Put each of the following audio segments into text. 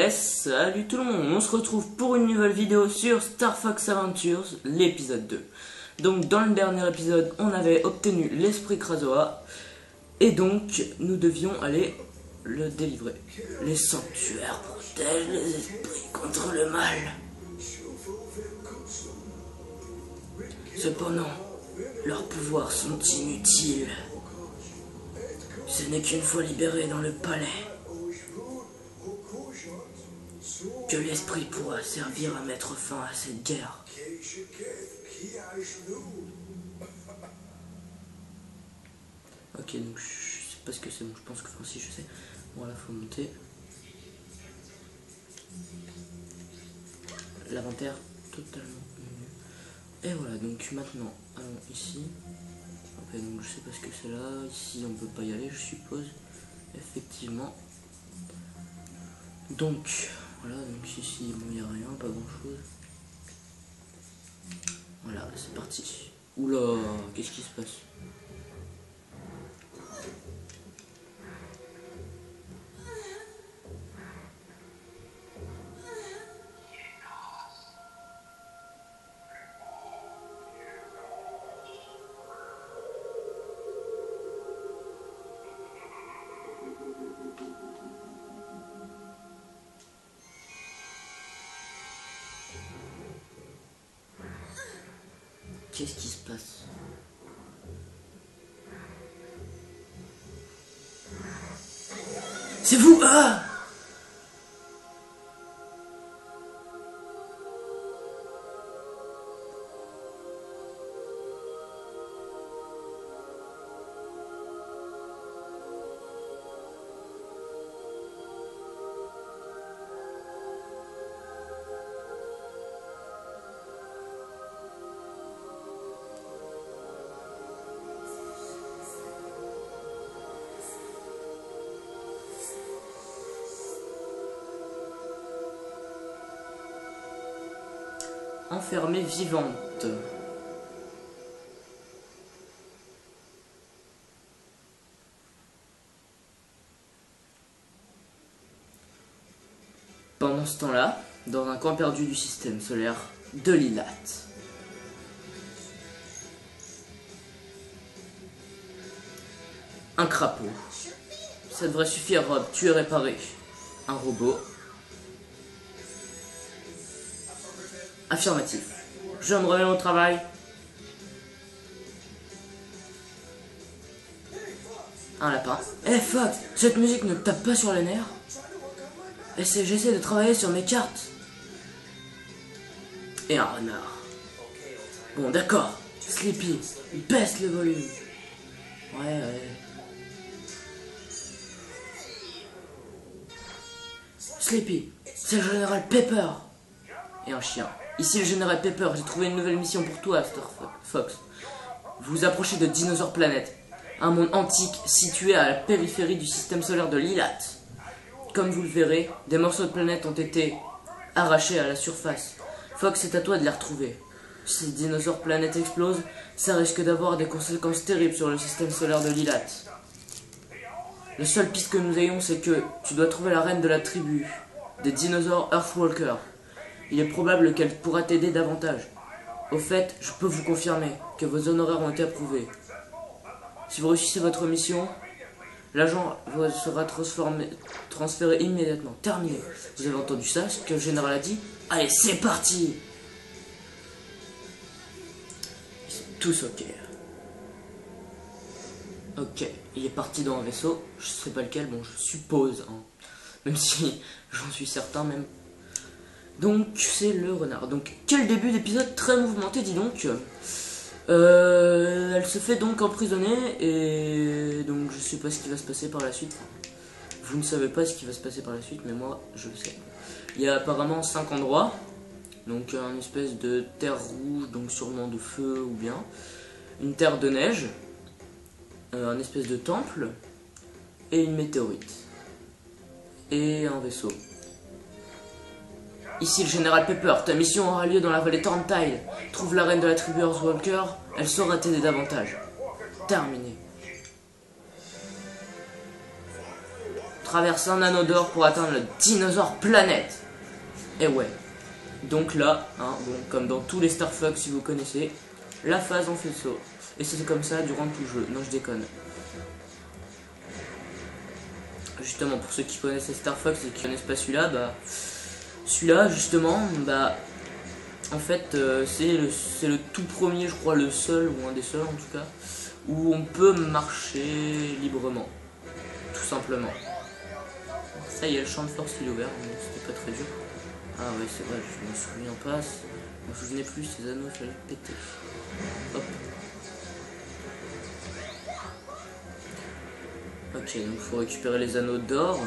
Salut tout le monde, on se retrouve pour une nouvelle vidéo sur Star Fox Adventures, l'épisode 2. Donc dans le dernier épisode, on avait obtenu l'esprit Krazoa, et donc nous devions aller le délivrer. Les sanctuaires protègent les esprits contre le mal. Cependant, leurs pouvoirs sont inutiles. Ce n'est qu'une fois libéré dans le palais que l'esprit pourra servir à mettre fin à cette guerre. Ok, donc je sais pas ce que c'est, bon je pense que si je sais. Bon là faut monter. L'inventaire totalement nul. Et voilà, donc maintenant allons ici. Ok, donc je sais pas ce que c'est là. Ici on peut pas y aller je suppose. Effectivement. Donc voilà, donc ici bon, il n'y a rien, pas grand chose. Voilà, c'est parti. Oula, qu'est-ce qui se passe? Qu'est-ce qui se passe? C'est vous! Ah! Enfermée vivante. Pendant ce temps-là, dans un coin perdu du système solaire de Lilat. Un crapaud. Ça devrait suffire, Rob, tu es réparé. Un robot. Affirmatif. Je me remets au travail. Un lapin. Eh Fox, cette musique ne te tape pas sur les nerfs? J'essaie de travailler sur mes cartes. Et un renard. Bon d'accord, Sleepy, baisse le volume. Ouais. Sleepy, c'est le général Pepper. Et un chien. Ici le général Pepper, j'ai trouvé une nouvelle mission pour toi, Star Fox. Vous vous approchez de Dinosaur Planet, un monde antique situé à la périphérie du système solaire de Lilat. Comme vous le verrez, des morceaux de planète ont été arrachés à la surface. Fox, c'est à toi de les retrouver. Si Dinosaur Planet explose, ça risque d'avoir des conséquences terribles sur le système solaire de Lilat. La seule piste que nous ayons, c'est que tu dois trouver la reine de la tribu, des dinosaures Earthwalker. Il est probable qu'elle pourra t'aider davantage. Au fait, je peux vous confirmer que vos honoraires ont été approuvés. Si vous réussissez votre mission, l'agent sera transféré immédiatement. Terminé. Vous avez entendu ça, ce que le général a dit? Allez, c'est parti! Ils sont tous ok. Ok, il est parti dans un vaisseau. Je sais pas lequel, bon, je suppose. Hein. Même si j'en suis certain même. Donc c'est le renard. Donc quel début d'épisode très mouvementé, dis donc. Elle se fait donc emprisonner et donc je sais pas ce qui va se passer par la suite. Vous ne savez pas ce qui va se passer par la suite, mais moi je le sais. Il y a apparemment 5 endroits. Donc une espèce de terre rouge, donc sûrement de feu ou bien. Une terre de neige. Un espèce de temple. Et une météorite. Et un vaisseau. Ici le général Pepper, ta mission aura lieu dans la vallée Thorntile. Trouve la reine de la tribu Earthwalker, elle saura t'aider davantage. Terminé. traverse un anneau d'or pour atteindre le Dinosaur Planet. Et ouais. Donc là, hein, bon, comme dans tous les Star Fox si vous connaissez, la phase en faisceau. Et c'est comme ça durant tout le jeu. Non, je déconne. Justement, pour ceux qui connaissent les Star Fox et qui connaissent pas celui-là, bah... Celui-là, justement, bah... En fait, c'est le tout premier, je crois, le seul, ou un des seuls en tout cas, où on peut marcher librement. Tout simplement. Ça y est, le champ de force il est ouvert, donc c'était pas très dur. Ah ouais, c'est vrai, je me souviens pas. Je me souvenais plus, ces anneaux, il fallait péter. Hop. Ok, donc il faut récupérer les anneaux d'or.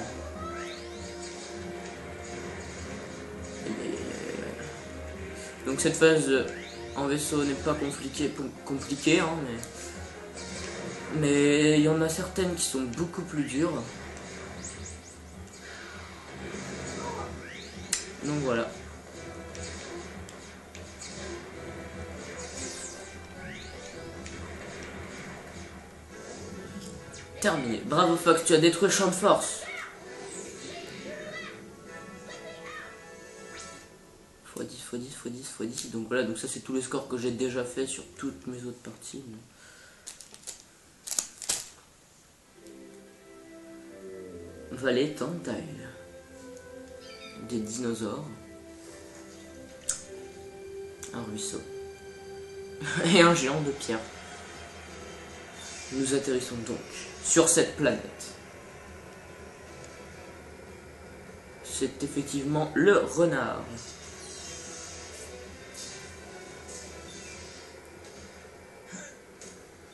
Donc cette phase en vaisseau n'est pas compliquée hein, mais il y en a certaines qui sont beaucoup plus dures. Donc voilà. Terminé. Bravo Fox, tu as détruit le champ de force. x10. Donc voilà, donc ça c'est tous les scores que j'ai déjà fait sur toutes mes autres parties. Vallée Tantile. Des dinosaures. Un ruisseau. Et un géant de pierre. Nous atterrissons donc sur cette planète. C'est effectivement le renard.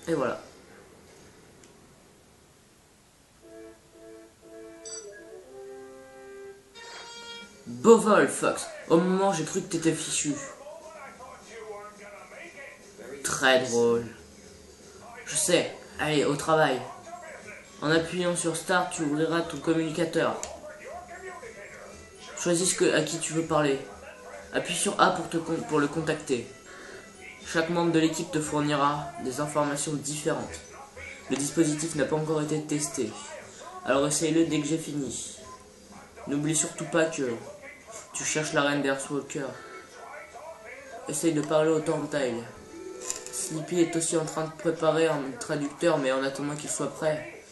Et voilà. Beau vol, Fox. Au moment, j'ai cru que t'étais fichu. Très drôle. Je sais. Allez, au travail. En appuyant sur Start, tu ouvriras ton communicateur. Choisis à qui tu veux parler. Appuie sur A pour le contacter. Chaque membre de l'équipe te fournira des informations différentes. Le dispositif n'a pas encore été testé. Alors essaye-le dès que j'ai fini. N'oublie surtout pas que tu cherches la reine d'Earthwalker. Essaye de parler au Tantile. Slippy est aussi en train de préparer un traducteur, mais en attendant qu'il soit prêt,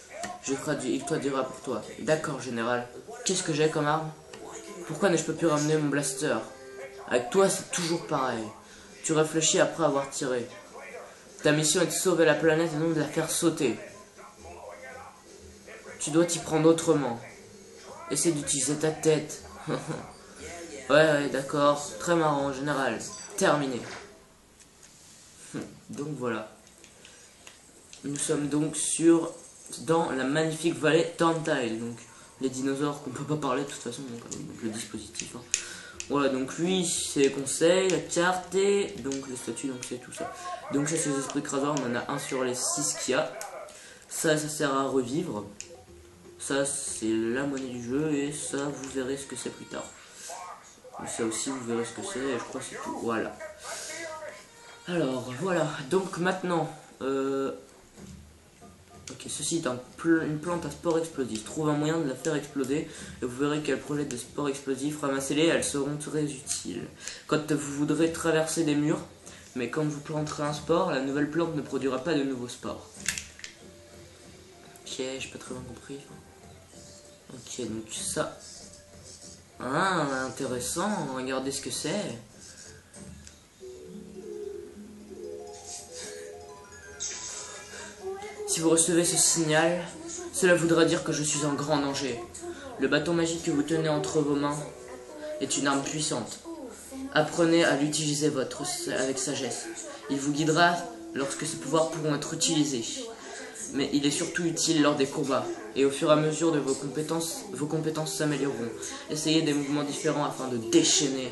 il traduira pour toi. D'accord, général. Qu'est-ce que j'ai comme arme? Pourquoi ne-je peux plus ramener mon blaster? Avec toi, c'est toujours pareil. Tu réfléchis après avoir tiré. Ta mission est de sauver la planète et non de la faire sauter. Tu dois t'y prendre autrement. Essaie d'utiliser ta tête. Ouais, d'accord. Très marrant, général. Terminé. Donc voilà. Nous sommes donc dans la magnifique vallée Tantile. Donc les dinosaures qu'on peut pas parler de toute façon. Donc le dispositif. Hein. Voilà, donc lui, c'est les conseils, la carte et donc les statues, donc c'est tout ça. Donc ça, c'est les esprits craseurs, on en a un sur les 6 qu'il y a. Ça sert à revivre. Ça, c'est la monnaie du jeu et ça, vous verrez ce que c'est plus tard. Et ça aussi, vous verrez ce que c'est et je crois que c'est tout. Voilà. Alors, voilà. Donc maintenant, ok, ceci est une plante à sport explosif. Trouve un moyen de la faire exploder et vous verrez qu'elle projette des spores explosifs. Ramassez-les, elles seront très utiles. Quand vous voudrez traverser des murs, mais quand vous planterez un spore, la nouvelle plante ne produira pas de nouveaux spores. Ok, j'ai pas très bien compris. Ok, donc ça. Ah, intéressant, regardez ce que c'est. Si vous recevez ce signal, cela voudra dire que je suis en grand danger. Le bâton magique que vous tenez entre vos mains est une arme puissante. Apprenez à l'utiliser avec sagesse. Il vous guidera lorsque ses pouvoirs pourront être utilisés. Mais il est surtout utile lors des combats. Et au fur et à mesure de vos compétences s'amélioreront. Essayez des mouvements différents afin de déchaîner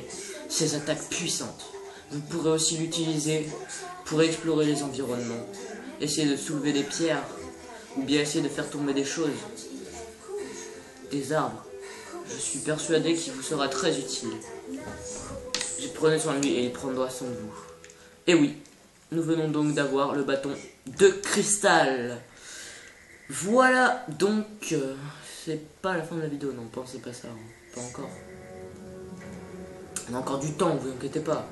ces attaques puissantes. Vous pourrez aussi l'utiliser pour explorer les environnements. Essayez de soulever des pierres, ou bien essayez de faire tomber des choses, des arbres. Je suis persuadé qu'il vous sera très utile. Prenez soin de lui et il prendra soin de vous. Et oui, nous venons donc d'avoir le bâton de cristal. Voilà donc c'est pas la fin de la vidéo, non, pensez pas ça, hein. Pas encore. On a encore du temps, vous inquiétez pas.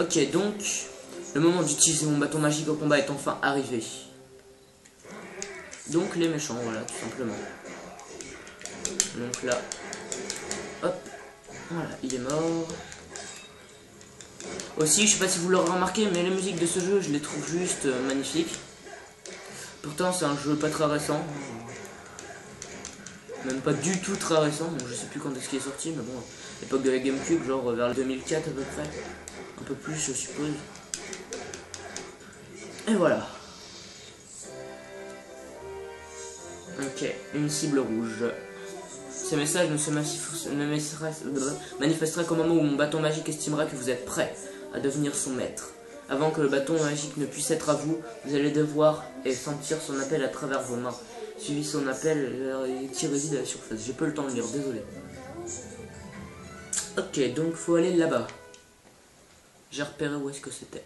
Ok, donc, le moment d'utiliser mon bâton magique au combat est enfin arrivé. Donc les méchants, voilà, tout simplement. Donc là, hop, voilà, il est mort. Aussi, je sais pas si vous l'aurez remarqué, mais les musiques de ce jeu, je les trouve juste magnifiques. Pourtant, c'est un jeu pas très récent. Même pas du tout très récent, bon, je sais plus quand est-ce qu'il est sorti, mais bon, à l'époque de la Gamecube, genre vers le 2004 à peu près. Un peu plus, je suppose. Et voilà. Ok, une cible rouge. Ces messages ne manifesteraient qu'au moment où mon bâton magique estimera que vous êtes prêt à devenir son maître. Avant que le bâton magique ne puisse être à vous, vous allez devoir sentir son appel à travers vos mains. Suivi son appel et tirez-y de la surface. J'ai pas le temps de lire, désolé. Ok, donc faut aller là-bas. J'ai repéré où est-ce que c'était.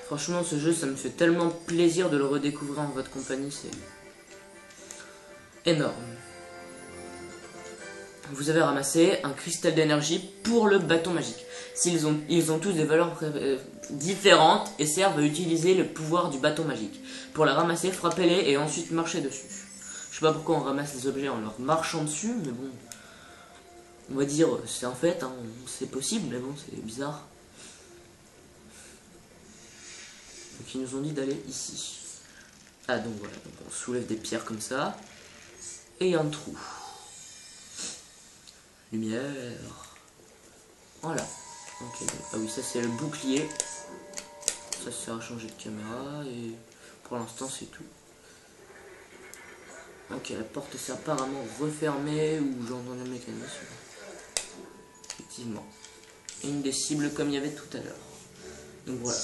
Franchement, ce jeu, ça me fait tellement plaisir de le redécouvrir en votre compagnie, c'est énorme. Vous avez ramassé un cristal d'énergie pour le bâton magique. Ils ont tous des valeurs différentes et servent à utiliser le pouvoir du bâton magique. Pour la ramasser, frappez-les et ensuite marchez dessus. Je sais pas pourquoi on ramasse les objets en leur marchant dessus, mais bon. On va dire, c'est en fait, hein, c'est possible, mais bon, c'est bizarre. Donc ils nous ont dit d'aller ici. Ah donc voilà, donc on soulève des pierres comme ça. Et il y a un trou. Lumière. Voilà. Ok, donc, ah oui, ça c'est le bouclier. Ça sert à changer de caméra et pour l'instant c'est tout. Ok, la porte s'est apparemment refermée ou j'entends le mécanisme. Effectivement. Une des cibles comme il y avait tout à l'heure. Donc voilà.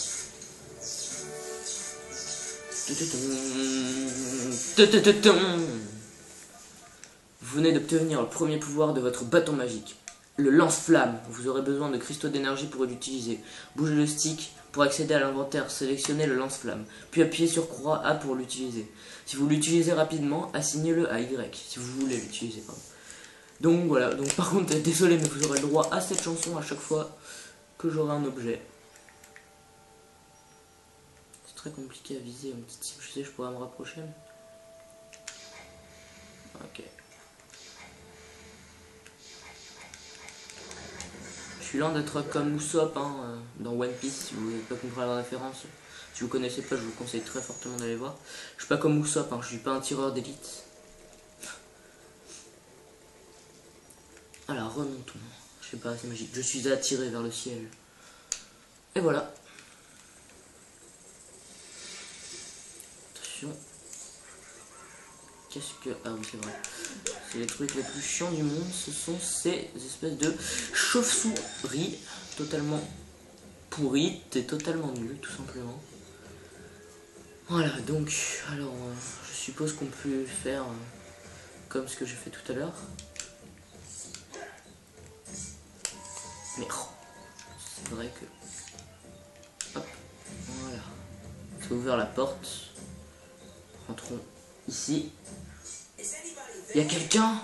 Vous venez d'obtenir le premier pouvoir de votre bâton magique, le lance-flamme. Vous aurez besoin de cristaux d'énergie pour l'utiliser. Bougez le stick pour accéder à l'inventaire, sélectionnez le lance-flamme, puis appuyez sur croix A pour l'utiliser. Si vous l'utilisez rapidement, assignez-le à Y, si vous voulez l'utiliser. Donc voilà, donc par contre, désolé, mais vous aurez le droit à cette chanson à chaque fois que j'aurai un objet. C'est très compliqué à viser une petite cible, je sais, je pourrais me rapprocher. Mais... ok. Je suis loin d'être comme Usopp hein, dans One Piece, si vous n'avez pas compris la référence. Si vous connaissez pas, je vous conseille très fortement d'aller voir. Je suis pas comme Usopp, hein, je suis pas un tireur d'élite. Alors remontons. Je sais pas, c'est magique. Je suis attiré vers le ciel. Et voilà. Attention. Qu'est-ce que... ah oui, c'est vrai. C'est les trucs les plus chiants du monde. Ce sont ces espèces de chauves-souris totalement pourries et totalement nulles, tout simplement. Voilà, donc, alors, je suppose qu'on peut faire comme ce que j'ai fait tout à l'heure. Mais, oh, c'est vrai que... hop, voilà. J'ai ouvert la porte. Rentrons ici. Il y a quelqu'un?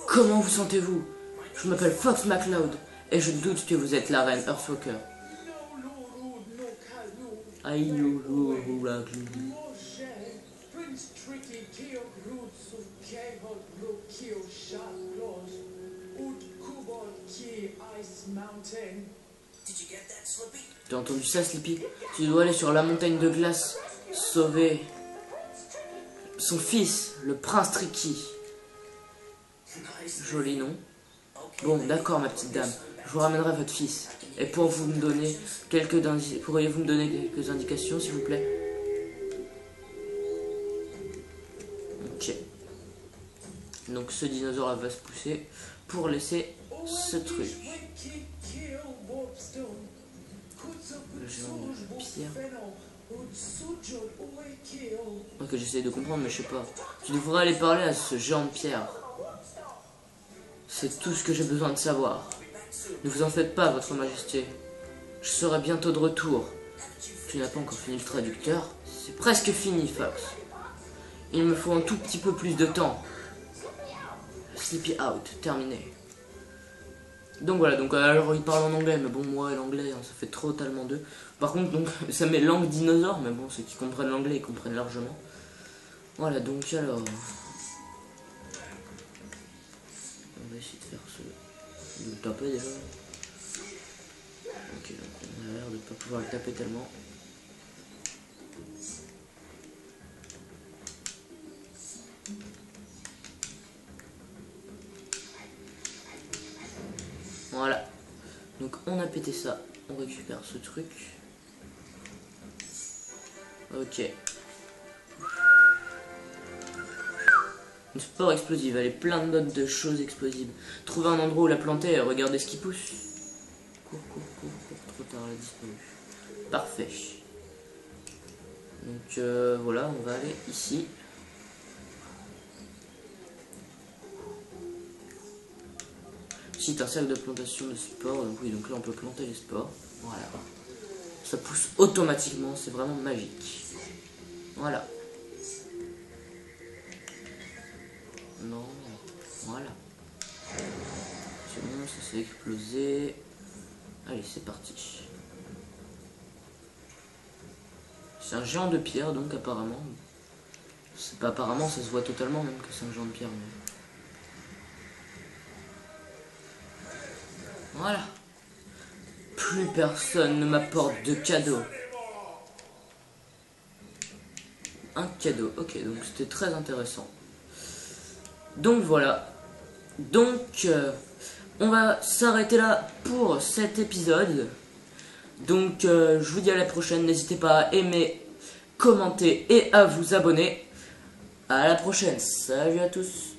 Comment vous sentez-vous? Je m'appelle Fox McCloud et je doute que vous êtes la reine Earthwalker. Aïe, t'as entendu ça, Sleepy? Tu dois aller sur la montagne de glace, sauver son fils, le prince Tricky. Joli nom. Bon, d'accord, ma petite dame. Je vous ramènerai votre fils. Et pourriez-vous me donner quelques indications, s'il vous plaît? Ok. Donc ce dinosaure va se pousser pour laisser ce truc. Le géant de pierre. Ok, j'essaie de comprendre, mais je sais pas. Tu devrais aller parler à ce géant de pierre. C'est tout ce que j'ai besoin de savoir. Ne vous en faites pas, votre majesté. Je serai bientôt de retour. Tu n'as pas encore fini le traducteur? C'est presque fini, Fox. Il me faut un tout petit peu plus de temps. Sleepy out, terminé. Donc voilà, donc alors il parle en anglais, mais bon, moi l'anglais, hein, ça fait totalement deux. Par contre, donc ça met langue dinosaure, mais bon, ceux qui comprennent l'anglais, ils comprennent largement. Voilà, donc alors... On va essayer de faire ce... de le taper déjà. Ok, donc on a l'air de ne pas pouvoir le taper tellement. Voilà. Donc on a pété ça. On récupère ce truc. Ok. Une spore explosive. Elle est plein de notes de choses explosives. Trouver un endroit où la planter et regardez ce qui pousse. Cours. Trop tard, elle a disparu. Parfait. Donc voilà, on va aller ici. Site un cercle de plantation de spores. Donc oui, donc là on peut planter les spores. Voilà. Ça pousse automatiquement, c'est vraiment magique. Voilà. Non. Voilà. C'est bon, ça s'est explosé. Allez, c'est parti. C'est un géant de pierre, donc apparemment. C'est pas apparemment, ça se voit totalement même que c'est un géant de pierre. Mais... Voilà. Plus personne ne m'apporte de cadeaux. Un cadeau, ok, donc c'était très intéressant. Donc voilà. Donc on va s'arrêter là pour cet épisode. Donc je vous dis à la prochaine. N'hésitez pas à aimer, commenter et à vous abonner. À la prochaine. Salut à tous.